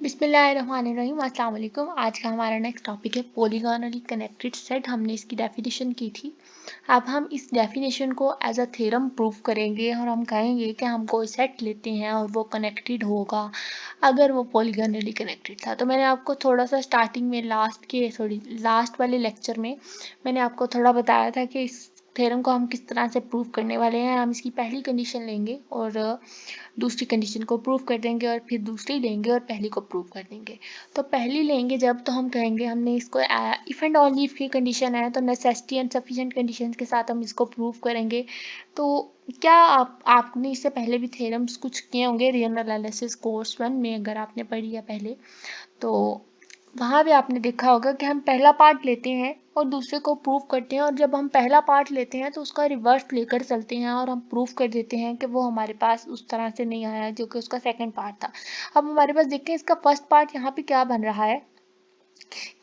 बिस्मिल्लाहिर्रहमानिर्रहीम अस्सलाम वालेकुम। आज का हमारा नेक्स्ट टॉपिक है पॉलीगॉनली कनेक्टेड सेट। हमने इसकी डेफिनेशन की थी। अब हम इस डेफिनेशन को एज अ थ्योरम प्रूव करेंगे और हम कहेंगे कि हम कोई सेट लेते हैं और वो कनेक्टेड होगा अगर वो पॉलीगॉनली कनेक्टेड था। तो मैंने आपको थोड़ा सा स्टार्टिंग में लास्ट वाले लेक्चर में मैंने आपको थोड़ा बताया था कि इस थ्योरम को हम किस तरह से प्रूव करने वाले हैं। हम इसकी पहली कंडीशन लेंगे और दूसरी कंडीशन को प्रूव कर देंगे और फिर दूसरी लेंगे और पहली को प्रूव कर देंगे। तो पहली लेंगे जब, तो हम कहेंगे हमने इसको इफ एंड ओनली इफ की कंडीशन है तो नेसेसिटी एंड सफिशिएंट कंडीशन के साथ हम इसको प्रूव करेंगे। तो क्या आपने इससे पहले भी थ्योरम्स कुछ किए होंगे रियल एनालिसिस कोर्स 1 में, अगर आपने पढ़ी है पहले तो वहाँ भी आपने देखा होगा कि हम पहला पार्ट लेते हैं और दूसरे को प्रूव करते हैं, और जब हम पहला पार्ट लेते हैं तो उसका रिवर्स लेकर चलते हैं और हम प्रूव कर देते हैं कि वो हमारे पास उस तरह से नहीं आया जो कि उसका सेकंड पार्ट था। अब हमारे पास देखते हैं इसका फर्स्ट पार्ट यहाँ पे क्या बन रहा है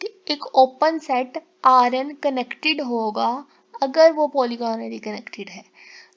कि एक ओपन सेट Rn कनेक्टेड होगा अगर वो पॉलीगॉनली कनेक्टेड है।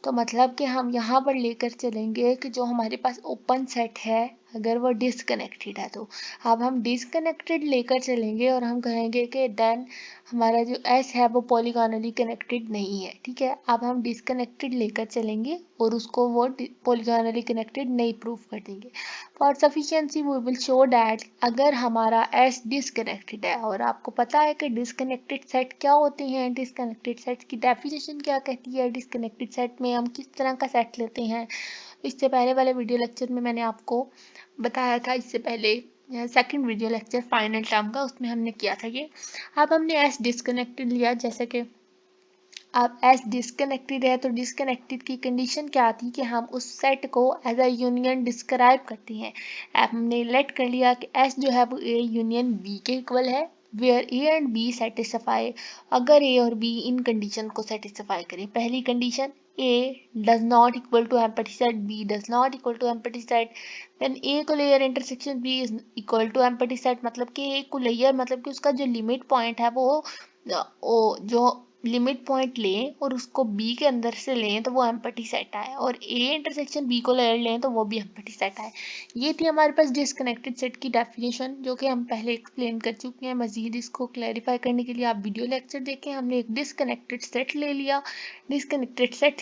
तो मतलब कि हम यहाँ पर लेकर चलेंगे कि जो हमारे पास ओपन सेट है अगर वो डिसकनेक्टेड है तो अब हम डिसकनेक्टेड लेकर चलेंगे और हम कहेंगे कि देन हमारा जो S है वो पॉलीगॉनली कनेक्टेड नहीं है। ठीक है, अब हम डिसकनेक्टेड लेकर चलेंगे और उसको वो पॉलीगॉनली कनेक्टेड नहीं प्रूव कर देंगे। For sufficiency we will show that अगर हमारा S डिसकनेक्टेड है, और आपको पता है कि डिसकनेक्टेड सेट क्या होते हैं, डिसकनेक्टेड सेट की डेफिनेशन क्या कहती है, डिसकनेक्टेड सेट में हम किस तरह का सेट लेते हैं। इससे पहले वाले वीडियो लेक्चर में मैंने आपको बताया था, इससे पहले second video lecture final term का, उसमें हमने किया था ये। अब हमने S डिसकनेक्टेड लिया, जैसे कि अब S डिसकनेक्टेड है तो डिसकनेक्टेड की कंडीशन क्या थी कि हम उस सेट को एज अ यूनियन डिस्क्राइब करते हैं। अब हमने लेट कर लिया कि S जो है वो A यूनियन B के इक्वल है, where A and B satisfy, अगर A और B इन कंडीशन को सेटिस्फाई करें। पहली condition A does not equal to empty set, B does not equal to empty set, then A को layer intersection B is equal to empty set, मतलब कि A को लेयर मतलब कि उसका जो लिमिट पॉइंट है वो जो लिमिट पॉइंट लें और उसको B के अंदर से लें तो वो एम्प्टी सेट आए, और A इंटरसेक्शन B को लें तो वो भी एम्प्टी सेट आए। ये थी हमारे पास डिसकनेक्टेड सेट की डेफिनेशन, जो कि हम पहले एक्सप्लेन कर चुके हैं। मजीद इसको क्लैरिफाई करने के लिए आप वीडियो लेक्चर देखें। हमने एक डिसकनेक्टेड सेट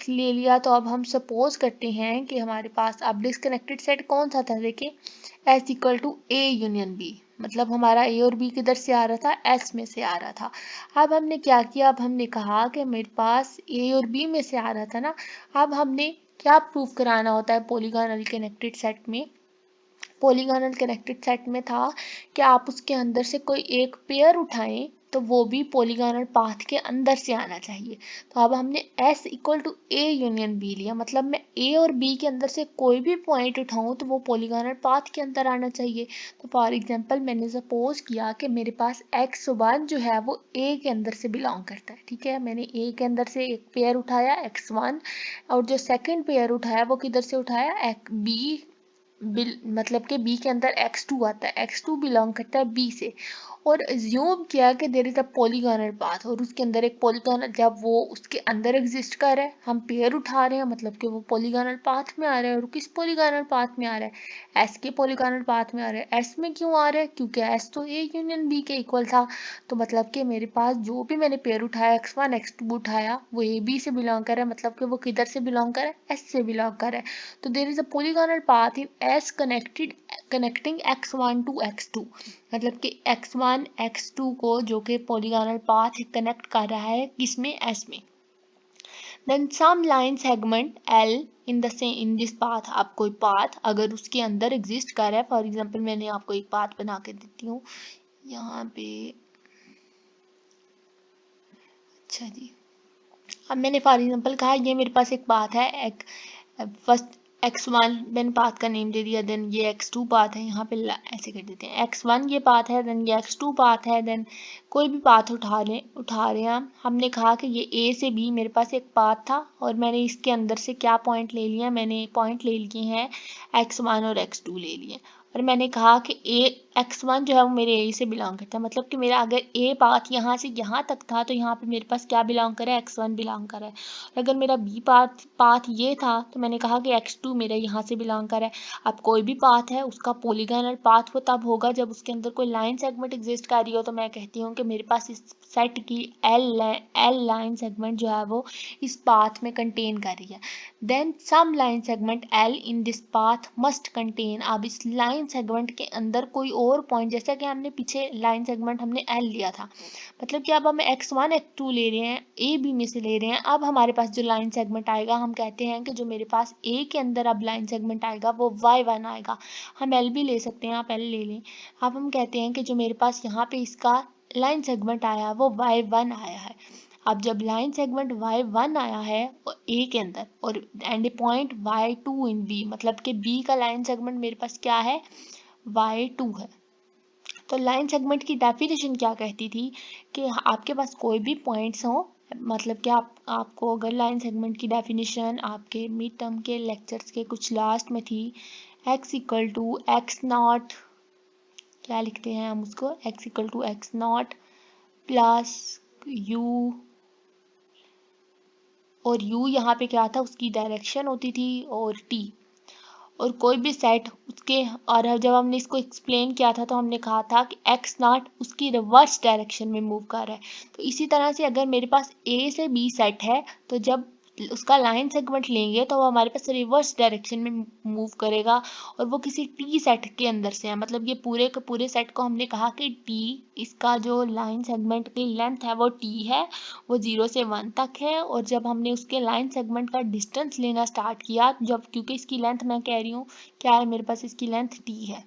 ले लिया, तो अब हम सपोज करते हैं कि हमारे पास अब डिसकनेक्टेड सेट कौन सा था। देखिए S equal to A union B, मतलब हमारा A और B किधर से आ रहा था, S में से आ रहा था। अब हमने क्या किया, अब हमने कहा कि मेरे पास A और B में से आ रहा था ना, अब हमने क्या प्रूफ कराना होता है पॉलीगॉनल कनेक्टेड सेट में। पॉलीगॉनल कनेक्टेड सेट में था कि आप उसके अंदर से कोई एक पेयर उठाएं तो वो भी पॉलीगॉनल पाथ के अंदर से आना चाहिए। तो अब हमने S equal to A union B लिया, मतलब मैं A और B के अंदर से कोई भी पॉइंट उठाऊं तो वो पॉलीगॉनल पाथ के अंदर आना चाहिए। तो फॉर एग्जांपल मैंने सपोज किया कि मेरे पास x1 जो है वो A के अंदर से बिलोंग करता है। ठीक है, मैंने A के अंदर से एक पेयर उठाया x1, और जो सेकंड पेयर उठाया वो किधर से उठाया, B, मतलब कि B के अंदर x2 आता है, x2 बिलोंग करता है B से, और एज्यूम किया कि there is a polygonal path, और उसके अंदर एक पॉलीगॉनल, जब वो उसके अंदर एग्जिस्ट कर रहा है, हम पेयर उठा रहे हैं, मतलब कि वो पॉलीगॉनल पाथ में आ रहा है। और किस पॉलीगॉनल पाथ में आ रहा है, S के पॉलीगॉनल पाथ में आ रहा है। S में क्यों आ रहा है, क्योंकि S तो A यूनियन B के इक्वल था। तो मतलब कि मेरे पास जो भी मैंने पेयर उठाया, x1 x2 उठाया, वो A B से बिलोंग कर रहा है, मतलब कि वो किधर से बिलोंग कर रहा है, S से बिलोंग कर रहा है। तो there is a polygonal path in S connecting x1 to x2, मतलब कि x1 x2 को जो कि पॉलीगॉनल पाथ कनेक्ट कर रहा है किसमें, S में। Then some line segment L in this path, आप कोई पाथ अगर उसके अंदर एग्जिस्ट कर रहा है, फॉर एग्जांपल मैंने आपको एक पाथ बना के देती हूँ यहाँ पे। अच्छा जी, अब मैंने फॉर एग्जांपल कहा ये मेरे पास एक पाथ है, एक फर्स्ट x1 मैंने पाथ का नेम दे दिया, देन ये x2 पाथ है, यहाँ पे ऐसे कर देते हैं x1 ये पाथ है, देन ये x2 पाथ है, देन कोई भी पाथ उठा रहे हैं हमने कहा कि ये A से B मेरे पास एक पाथ था, और मैंने इसके अंदर से क्या पॉइंट ले लिया, मैंने पॉइंट ले लिए हैं x1 और x2 ले लिए। और मैंने कहा कि x1 जो है वो मेरे ए से बिलोंग करता है, मतलब कि मेरा अगर ए पाथ यहाँ से यहाँ तक था तो यहाँ पे मेरे पास क्या बिलोंग कर रहा है, x1 बिलोंग कर रहा है। और अगर मेरा बी पाथ ये था तो मैंने कहा कि x2 मेरा यहाँ से बिलोंग कर रहा है। अब कोई भी पाथ है उसका पॉलीगॉनल पाथ वो तब होगा जब उसके अंदर कोई लाइन सेगमेंट एग्जिस्ट कर रही हो। तो मैं कहती हूँ कि मेरे पास इस सेट की एल लाइन सेगमेंट जो है वो इस पाथ में कंटेन कर रही है। Then some line segment L in this path must contain, अब इस लाइन सेगमेंट के अंदर कोई और पॉइंट, जैसा कि हमने पीछे लाइन सेगमेंट हमने L लिया था, मतलब कि अब हम x1 x2 ले रहे हैं, ए बी में से ले रहे हैं। अब हमारे पास जो लाइन सेगमेंट आएगा, हम कहते हैं कि जो मेरे पास ए के अंदर अब लाइन सेगमेंट आएगा वो y1 आएगा। हम L भी ले सकते हैं, आप L ले लें। अब हम कहते हैं कि जो मेरे पास यहाँ पे इसका लाइन सेगमेंट आया वो y1 आया है। अब जब लाइन सेगमेंट y1 आया है ए के अंदर और and point y2 in B, मतलब कि बी का लाइन सेगमेंट मेरे पास क्या है, y2 है। तो लाइन सेगमेंट की डेफिनेशन क्या कहती थी कि आपके पास कोई भी पॉइंट्स हो, मतलब कि आपको अगर लाइन सेगमेंट की डेफिनेशन आपके मिड टर्म के लेक्चर्स के कुछ लास्ट में थी, x equal to x naught, क्या लिखते हैं हम उसको, x equal to x naught plus u, और u यहाँ पे क्या था, उसकी डायरेक्शन होती थी, और t, और कोई भी सेट उसके, और जब हमने इसको एक्सप्लेन किया था तो हमने कहा था कि x नॉट उसकी रिवर्स डायरेक्शन में मूव कर रहा है। तो इसी तरह से अगर मेरे पास a से b सेट है तो जब उसका लाइन सेगमेंट लेंगे तो वो हमारे पास रिवर्स डायरेक्शन में मूव करेगा, और वो किसी टी सेट के अंदर से है। मतलब ये पूरे के पूरे सेट को हमने कहा कि टी, इसका जो लाइन सेगमेंट की लेंथ है वो टी है, वो 0 से 1 तक है। और जब हमने उसके लाइन सेगमेंट का डिस्टेंस लेना स्टार्ट किया, जब क्योंकि इसकी लेंथ मैं कह रही हूँ क्या है, मेरे पास इसकी लेंथ टी है,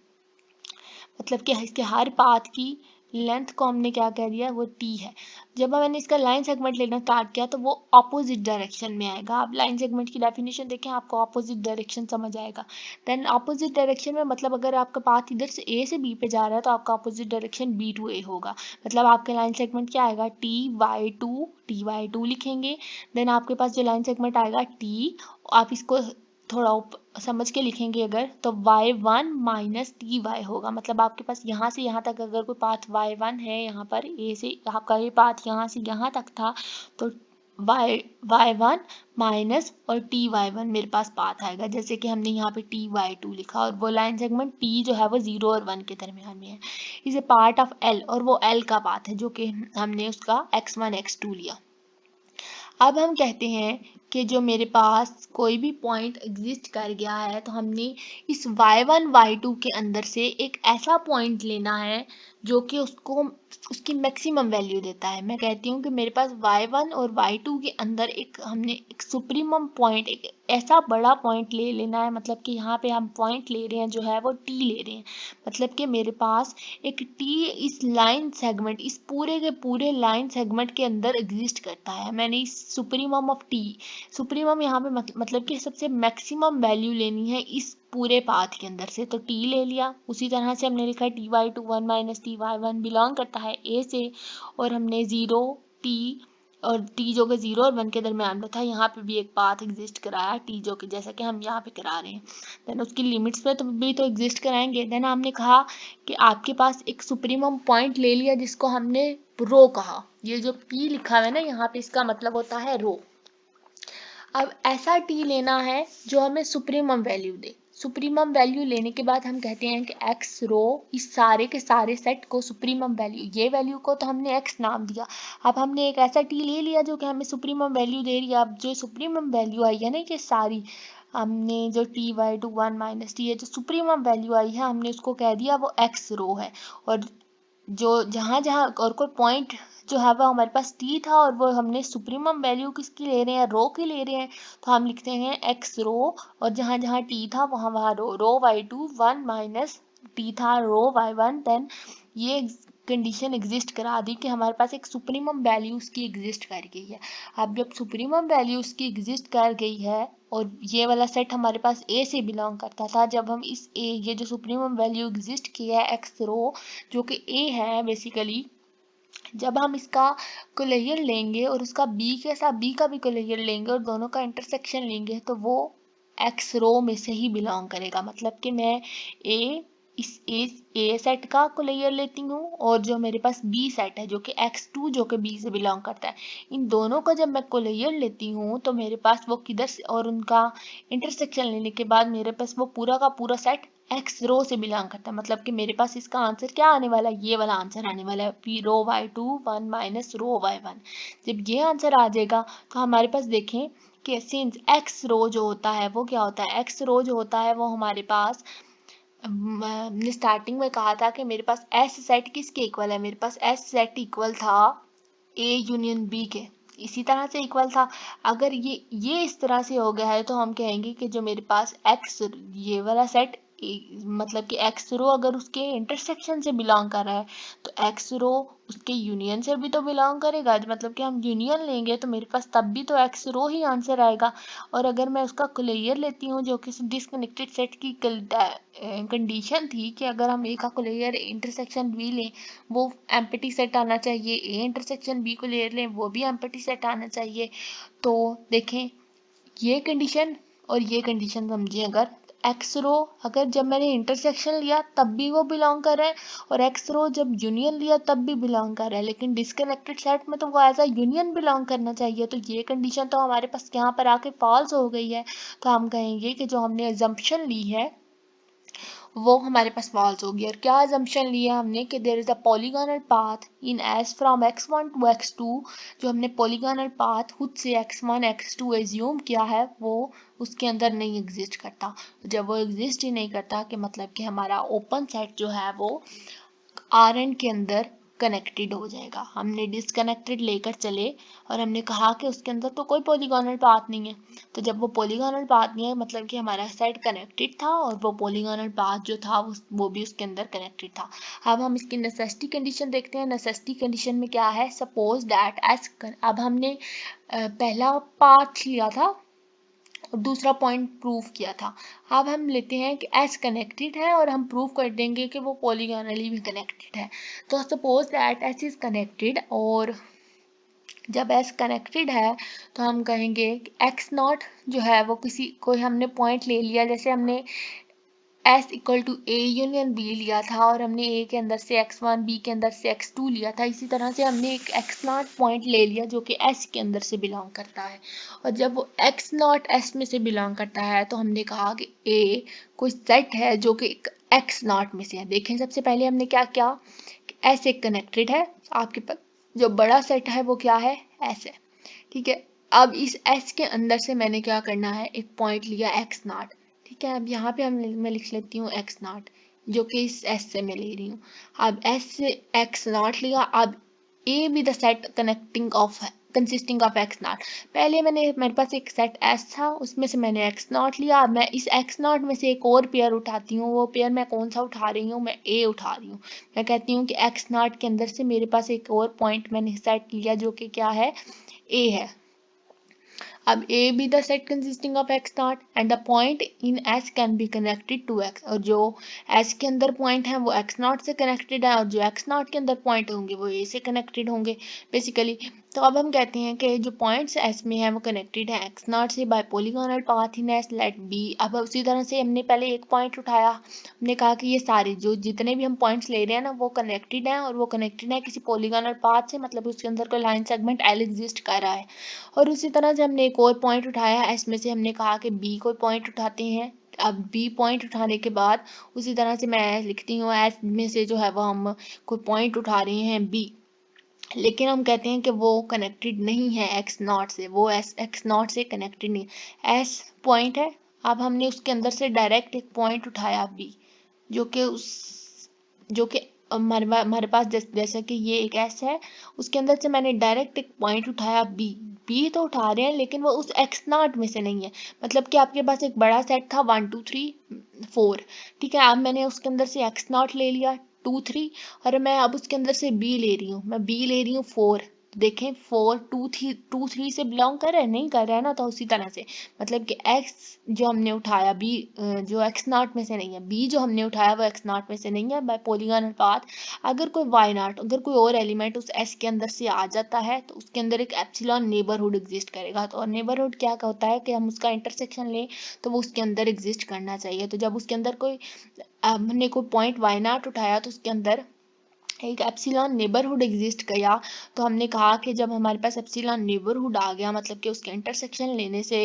मतलब कि इसके हर पाथ की लेंथ को हमने क्या कह दिया, वो टी है। जब मैंने इसका लाइन सेगमेंट लेना स्टार्ट किया तो वो ऑपोजिट डायरेक्शन में आएगा। आप लाइन सेगमेंट की डेफिनेशन देखें, आपको ऑपोजिट डायरेक्शन समझ आएगा। देन ऑपोजिट डायरेक्शन में मतलब अगर आपका पाथ इधर से ए से बी पे जा रहा है तो आपका ऑपोजिट डायरेक्शन बी टू ए होगा। मतलब आपका लाइन सेगमेंट क्या आएगा, टी वाई टू लिखेंगे। देन आपके पास जो लाइन सेगमेंट आएगा टी, आप इसको थोड़ा समझ के लिखेंगे अगर, तो y1 माइनस टी वाई होगा। मतलब आपके पास यहाँ से यहाँ तक अगर कोई पाथ y1 है, यहाँ पर ए से आपका ये पाथ यहाँ से यहाँ तक था, तो y1 माइनस और टी y1 मेरे पास पाथ आएगा, जैसे कि हमने यहाँ पे टी y2 लिखा, और वो लाइन सेगमेंट t जो है वो 0 और 1 के दरमियान में है। इसे पार्ट ऑफ l, और वो l का पाथ है जो कि हमने उसका x1 x2 लिया। अब हम कहते हैं कि जो मेरे पास कोई भी पॉइंट एग्जिस्ट कर गया है तो हमने इस y1 y2 के अंदर से एक ऐसा पॉइंट लेना है जो कि उसको उसकी मैक्सिमम वैल्यू देता है। मैं कहती हूँ कि मेरे पास y1 और y2 के अंदर हमने एक सुप्रीमम पॉइंट, एक ऐसा बड़ा पॉइंट ले लेना है, मतलब कि यहाँ पे हम पॉइंट ले रहे हैं जो है वो t ले रहे हैं। मतलब कि मेरे पास एक t इस लाइन सेगमेंट, इस पूरे के पूरे लाइन सेगमेंट के अंदर एग्जिस्ट करता है। मैंने इस सुप्रीमम ऑफ t, सुप्रीमम यहाँ पे मतलब कि सबसे मैक्सिमम वैल्यू लेनी है इस पूरे पाथ के अंदर से, तो t ले लिया। उसी तरह से हमने लिखा है T Y two 1 minus T Y 1 belong करता है a से, और हमने 0 t, और t जो कि 0 और 1 के दरमियान में था, यहाँ पे भी एक पाथ एग्जिस्ट कराया t जो कि जैसा कि हम यहाँ पे करा रहे हैं। देन उसकी लिमिट्स पे तो भी तो एग्जिस्ट कराएंगे। देन हमने कहा कि आपके पास एक सुप्रीमम पॉइंट ले लिया जिसको हमने रो कहा। ये जो p लिखा है ना यहाँ पे, इसका मतलब होता है रो। अब ऐसा t लेना है जो हमें सुप्रीमम वैल्यू दे। सुप्रीमम वैल्यू लेने के बाद हम कहते हैं कि x रो, इस सारे के सारे सेट को सुप्रीमम वैल्यू, ये वैल्यू को तो हमने x नाम दिया। अब हमने एक ऐसा t ले लिया जो कि हमें सुप्रीमम वैल्यू दे रही है। अब जो सुप्रीमम वैल्यू आई है ना, ये सारी हमने जो T Y two 1 minus T है, जो सुप्रीमम वैल्यू आई है, हमने उसको कह दिया वो x रो है। और जो जहाँ जहाँ और कोई पॉइंट जो है वो हमारे पास टी था, और वो हमने सुप्रीमम वैल्यू किसकी ले रहे हैं, रो की ले रहे हैं, तो हम लिखते हैं एक्स रो, और जहाँ जहाँ टी था वहाँ वहाँ रो वाई टू 1 माइनस टी था रो वाई 1। देन ये कंडीशन एग्जिस्ट करा दी कि हमारे पास एक सुप्रीमम वैल्यू उसकी एग्जिस्ट कर गई है। अब जब सुप्रीमम वैल्यू उसकी एग्जिस्ट कर गई है, और ये वाला सेट हमारे पास ए से बिलोंग करता था, जब हम इस ए, ये जो सुप्रीमम वैल्यू एग्जिस्ट किया है एक्स रो जो कि ए है बेसिकली, जब हम इसका कोलेजन लेंगे और उसका बी के साथ बी का भी कोलेजन लेंगे और दोनों का इंटरसेक्शन लेंगे, तो वो एक्स रो में से ही बिलोंग करेगा। मतलब कि मैं ए इस ए सेट का को लेयर लेती हूँ और जो मेरे पास बी सेट है जो कि x2 जो कि बी से बिलोंग करता है, इन दोनों का जब मैं को लेयर लेती हूँ तो मेरे पास वो किधर से और उनका इंटरसेक्शन लेने के बाद मेरे पास वो पूरा का पूरा सेट x रो से बिलोंग करता है। मतलब कि मेरे पास इसका आंसर क्या आने वाला है, ये वाला आंसर आने वाला है, p रो y2 1 माइनस रो y1। जब ये आंसर आ जाएगा तो हमारे पास देखें कि सिंस x रो जो होता है वो क्या होता है, x रो जो होता है वो हमारे पास हमने स्टार्टिंग में कहा था कि मेरे पास एस सेट किसके इक्वल है, मेरे पास एस सेट इक्वल था ए यूनियन बी के, इसी तरह से इक्वल था। अगर ये इस तरह से हो गया है तो हम कहेंगे कि जो मेरे पास एक्स ये वाला सेट मतलब कि एक्स रो अगर उसके इंटरसेक्शन से बिलोंग कर रहा है तो एक्स रो उसके यूनियन से भी तो बिलोंग करेगा। मतलब कि हम यूनियन लेंगे तो मेरे पास तब भी तो एक्स रो ही आंसर आएगा। और अगर मैं उसका कोलेयर लेती हूँ जो कि डिसकनेक्टेड सेट की कंडीशन थी कि अगर हम ए का कोलेयर इंटरसेक्शन बी लें वो एम्प्टी सेट आना चाहिए, ए इंटरसेक्शन बी को ले लें वो भी एम्प्टी सेट आना चाहिए। तो देखें ये कंडीशन और ये कंडीशन समझिए, अगर एक्स रो अगर जब मैंने इंटरसेक्शन लिया तब भी वो बिलोंग कर रहा है और एक्स रो जब यूनियन लिया तब भी बिलोंग कर रहा है, लेकिन डिस्कनेक्टेड सेट में तो वो एज अ यूनियन बिलोंग करना चाहिए। तो ये कंडीशन तो हमारे पास यहाँ पर आके फॉल्स हो गई है। तो हम कहेंगे कि जो हमने एजम्पशन ली है वो हमारे पास फॉल्स होगी। और क्या अजम्पशन लिया हमने कि there is a polygonal path in S from x1 to x2, जो हमने पॉलीगोनल पाथ खुद से x1 x2 एज्यूम किया है वो उसके अंदर नहीं एग्जिस्ट करता। जब वो एग्जिस्ट ही नहीं करता कि मतलब कि हमारा ओपन सेट जो है वो आर एन के अंदर कनेक्टेड हो जाएगा। हमने डिसकनेक्टेड लेकर चले और हमने कहा कि उसके अंदर तो कोई पॉलीगोनल पाथ नहीं है। तो जब वो पॉलीगोनल पाथ नहीं है मतलब कि हमारा सेट कनेक्टेड था और वो पॉलीगोनल पाथ जो था वो भी उसके अंदर कनेक्टेड था। अब हम इसकी नेसेसिटी कंडीशन देखते हैं। नेसेसिटी कंडीशन में क्या है, सपोज दैट एस, अब हमने पहला पाथ लिया था और दूसरा पॉइंट प्रूव किया था। अब हम लेते हैं कि एस कनेक्टेड है और हम प्रूव कर देंगे कि वो पॉलीगोनली भी कनेक्टेड है। तो suppose that S is connected और जब एस कनेक्टेड है तो हम कहेंगे कि एक्स नॉट जो है वो किसी कोई हमने पॉइंट ले लिया, जैसे हमने S equal to A union B लिया था और हमने ए के अंदर से x1 बी के अंदर से x2 लिया था, इसी तरह से हमने एक x नॉट पॉइंट ले लिया जो कि एस के अंदर से बिलोंग करता है। और जब वो x नॉट एस में से बिलोंग करता है तो हमने कहा कि ए कोई सेट है जो कि x नॉट में से है। देखें सबसे पहले हमने क्या किया कि एस एक कनेक्टेड है, आपके पास जो बड़ा सेट है वो क्या है, एस है। ठीक है, अब इस एस के अंदर से मैंने क्या करना है, एक पॉइंट लिया एक्स नॉट। ठीक है, अब यहाँ पे मैं लिख लेती हूँ एक्स नॉट जो कि इस एस से मैं ले रही हूँ। अब एस से एक्स नॉट लिया, अब A be the set connecting of consisting of x not. पहले मेरे पास एक सेट एस था उसमें से मैंने एक्स नॉट लिया। अब मैं इस एक्स नॉट में से एक और पेयर उठाती हूँ। वो पेयर मैं कौन सा उठा रही हूँ, मैं ए उठा रही हूँ। मैं कहती हूँ कि एक्स नॉट के अंदर से मेरे पास एक और पॉइंट मैंने सेट लिया जो कि क्या है, ए है। अब A be the set consisting of x naught and the point in S can be connected to x, और जो S के अंदर पॉइंट है वो x naught से कनेक्टेड है और जो x naught के अंदर पॉइंट होंगे वो A से कनेक्टेड होंगे बेसिकली। तो अब हम कहते हैं कि जो पॉइंट्स S में है वो कनेक्टेड है x naught से by polygonal path in S let B। अब उसी तरह से हमने पहले एक पॉइंट उठाया, हमने कहा कि ये सारे जो जितने भी हम पॉइंट्स ले रहे हैं ना वो कनेक्टेड हैं और वो कनेक्टेड है किसी पॉलीगोनल पाथ से, मतलब उसके अंदर कोई लाइन सेगमेंट L एग्जिस्ट कर रहा है। और उसी तरह से हमने एक और पॉइंट उठाया, इसमें से हमने कहा कि बी को पॉइंट उठाते हैं। अब बी पॉइंट उठाने के बाद उसी तरह से मैं लिखती हूँ एस में से जो है वो हम कोई पॉइंट उठा रहे हैं बी, लेकिन हम कहते हैं कि वो कनेक्टेड नहीं है एक्स नॉट से, वो एक्स नॉट से कनेक्टेड नहीं, एस पॉइंट है। अब हमने उसके अंदर से डायरेक्ट एक पॉइंट उठाया बी जो कि हमारे पास जैसा कि ये एक एस है उसके अंदर से मैंने डायरेक्ट एक पॉइंट उठाया बी। बी तो उठा रहे हैं लेकिन वो उस एक्स नॉट में से नहीं है। मतलब कि आपके पास एक बड़ा सेट था 1 2 3 4, ठीक है, अब मैंने उसके अंदर से एक्स नॉट ले लिया 2 3 और मैं अब उसके अंदर से बी ले रही हूँ, मैं बी ले रही हूँ 4। देखें 4 2 3 से बिलोंग कर रहा है, नहीं कर रहा है ना, तो उसी तरह से मतलब कि x जो हमने उठाया b जो x नॉट में से नहीं है, b जो हमने उठाया वो x नॉट में से नहीं है बाय पॉलीगॉनल पाथ। अगर कोई y नॉट, अगर कोई और एलिमेंट उस s के अंदर से आ जाता है तो उसके अंदर एक एप्सिलॉन नेबरहुड एग्जिस्ट करेगा। तो नेबरहुड क्या होता है कि हम उसका इंटरसेक्शन लें तो वो उसके अंदर एग्जिस्ट करना चाहिए। तो जब उसके अंदर कोई हमने कोई पॉइंट y नॉट उठाया तो उसके अंदर एक एप्सिलॉन नेबरहुड एग्जिस्ट किया। तो हमने कहा कि जब हमारे पास एप्सिलॉन नेबरहुड आ गया, मतलब कि उसके इंटरसेक्शन लेने से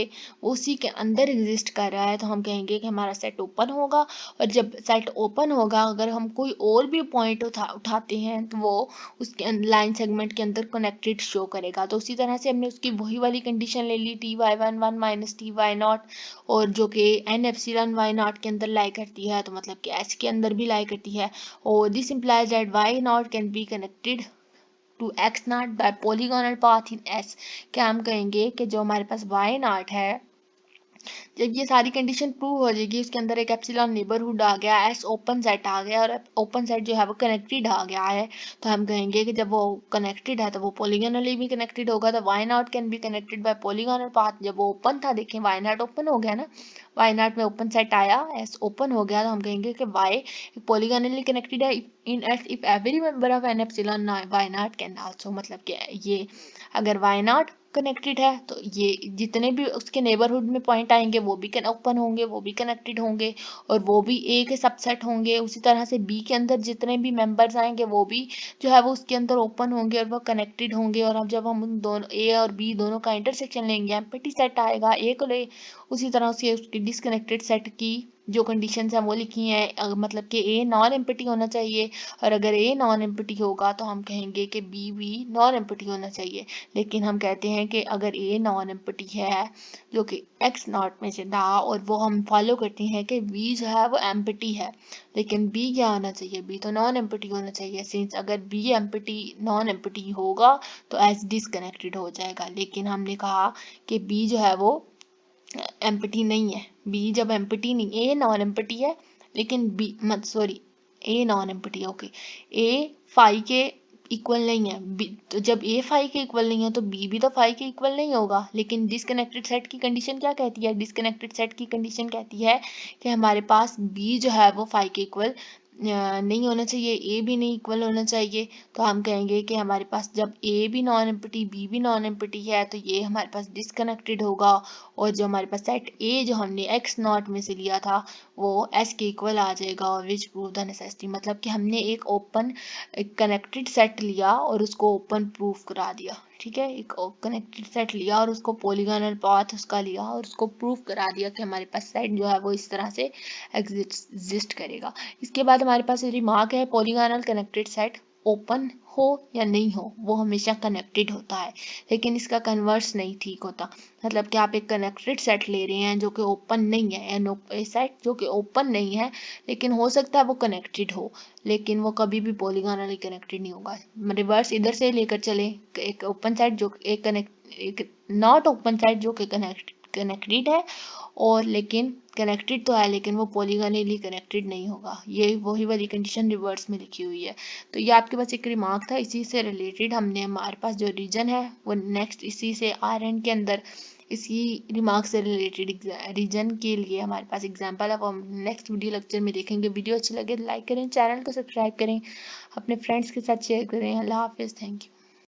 वो उसी के अंदर एग्जिस्ट कर रहा है, तो हम कहेंगे कि हमारा सेट ओपन होगा। और जब सेट ओपन होगा, अगर हम कोई और भी पॉइंट उठाते हैं तो वो उसके लाइन सेगमेंट के अंदर कनेक्टेड शो करेगा। तो उसी तरह से हमने उसकी वही वाली कंडीशन ले ली ty11 माइनस ty0, और जो कि n एप्सिलॉन y नॉट के अंदर लाई करती है, तो मतलब कि h के अंदर भी लाई करती है। और this implies that y naught can be connected to x naught by polygonal path in S। क्या हम कहेंगे कि जो हमारे पास y naught है, जब ये सारी कंडीशन प्रूव हो जाएगी, उसके अंदर एक एप्सिलॉन नेबरहुड आ गया, एस ओपन सेट आ गया और ओपन सेट जो है वो कनेक्टेड आ गया है, तो हम कहेंगे कि जब वो कनेक्टेड है तो वो पॉलीगोनली भी कनेक्टेड होगा। तो Y naught can be connected by polygonal path. जब वो ओपन था, देखें वाई नॉट ओपन हो गया ना, वाई नॉट में ओपन सेट आया, एस ओपन हो गया, तो हम कहेंगे कि वाई पॉलीगोनली कनेक्टेड है in S if every member of N epsilon Y naught can also. मतलब कि ये अगर वाई नॉट कनेक्टेड है तो ये जितने भी उसके नेबरहुड में पॉइंट आएंगे वो भी ओपन होंगे, वो भी कनेक्टेड होंगे, और वो भी ए के सबसेट होंगे। उसी तरह से बी के अंदर जितने भी मेंबर्स आएंगे वो भी जो है वो उसके अंदर ओपन होंगे और वो कनेक्टेड होंगे। और अब जब हम उन दोनों ए और बी दोनों का इंटरसेक्शन लेंगे, एम्प्टी सेट आएगा ए को ले, उसी तरह से उसकी डिसकनेक्टेड सेट की जो कंडीशंस हैं वो लिखी हैं, मतलब कि ए नॉन एम्प्टी होना चाहिए, और अगर ए नॉन एम्प्टी होगा तो हम कहेंगे कि बी भी नॉन एम्प्टी होना चाहिए। लेकिन हम कहते हैं कि अगर ए नॉन एम्प्टी है जो कि एक्स नॉट में से था, और वो हम फॉलो करते हैं कि बी जो है वो एम्प्टी है, लेकिन बी क्या होना चाहिए, बी तो नॉन एम्प्टी होना चाहिए। सिंस अगर बी एम्प्टी नॉन एम्प्टी होगा तो एस डिसकनेक्टेड हो जाएगा। लेकिन हमने कहा कि बी जो है वो एम्प्टी नहीं है, बी जब एम्प्टी नहीं, ए नॉन एम्प्टी है लेकिन बी मत sorry A non empty, okay, A phi के इक्वल नहीं है, तो जब ए फाई के इक्वल नहीं है तो बी भी तो फाई के इक्वल नहीं होगा। लेकिन डिसकनेक्टेड सेट की कंडीशन क्या कहती है, डिसकनेक्टेड सेट की कंडीशन कहती है कि हमारे पास बी जो है वो फाई के इक्वल नहीं होना चाहिए, ए भी नहीं इक्वल होना चाहिए। तो हम कहेंगे कि हमारे पास जब ए भी नॉन एम्प्टी बी भी नॉन एम्प्टी है तो ये हमारे पास डिसकनेक्टेड होगा। और जो हमारे पास सेट ए जो हमने एक्स नॉट में से लिया था वो एस के इक्वल आ जाएगा, और विच प्रूव द नेसेसिटी। मतलब कि हमने एक ओपन कनेक्टेड सेट लिया और उसको ओपन प्रूफ करा दिया। ठीक है, एक कनेक्टेड सेट लिया और उसको पॉलीगोनल पाथ उसका लिया और उसको प्रूफ करा दिया कि हमारे पास सेट जो है वो इस तरह से एग्जिस्ट करेगा। इसके बाद हमारे पास रिमार्क है, पॉलीगोनल कनेक्टेड सेट ओपन हो या नहीं हो वो हमेशा कनेक्टेड होता है, लेकिन इसका कन्वर्स नहीं ठीक होता। मतलब कि आप एक कनेक्टेड सेट ले रहे हैं जो कि ओपन नहीं है, एन सेट जो कि ओपन नहीं है लेकिन हो सकता है वो कनेक्टेड हो, लेकिन वो कभी भी पॉलीगोनली कनेक्टेड नहीं होगा। रिवर्स इधर से लेकर चले, एक ओपन सेट जो एक नॉट ओपन सेट जो कि कनेक्टेड है, और लेकिन कनेक्टेड तो है लेकिन वो पॉलीगोनली कनेक्टेड नहीं होगा। ये वही वाली कंडीशन रिवर्स में लिखी हुई है। तो ये आपके पास एक रिमार्क था, इसी से रिलेटेड हमने हमारे पास जो रीजन है वो नेक्स्ट इसी से आर के अंदर इसी रिमार्क से रिलेटेड रीजन के लिए हमारे पास एग्जाम्पल है, वो हम नेक्स्ट वीडियो लेक्चर में देखेंगे। वीडियो अच्छी लगे तो लाइक करें, चैनल को सब्सक्राइब करें, अपने फ्रेंड्स के साथ शेयर करें। अल्लाह हाफिज़, थैंक यू।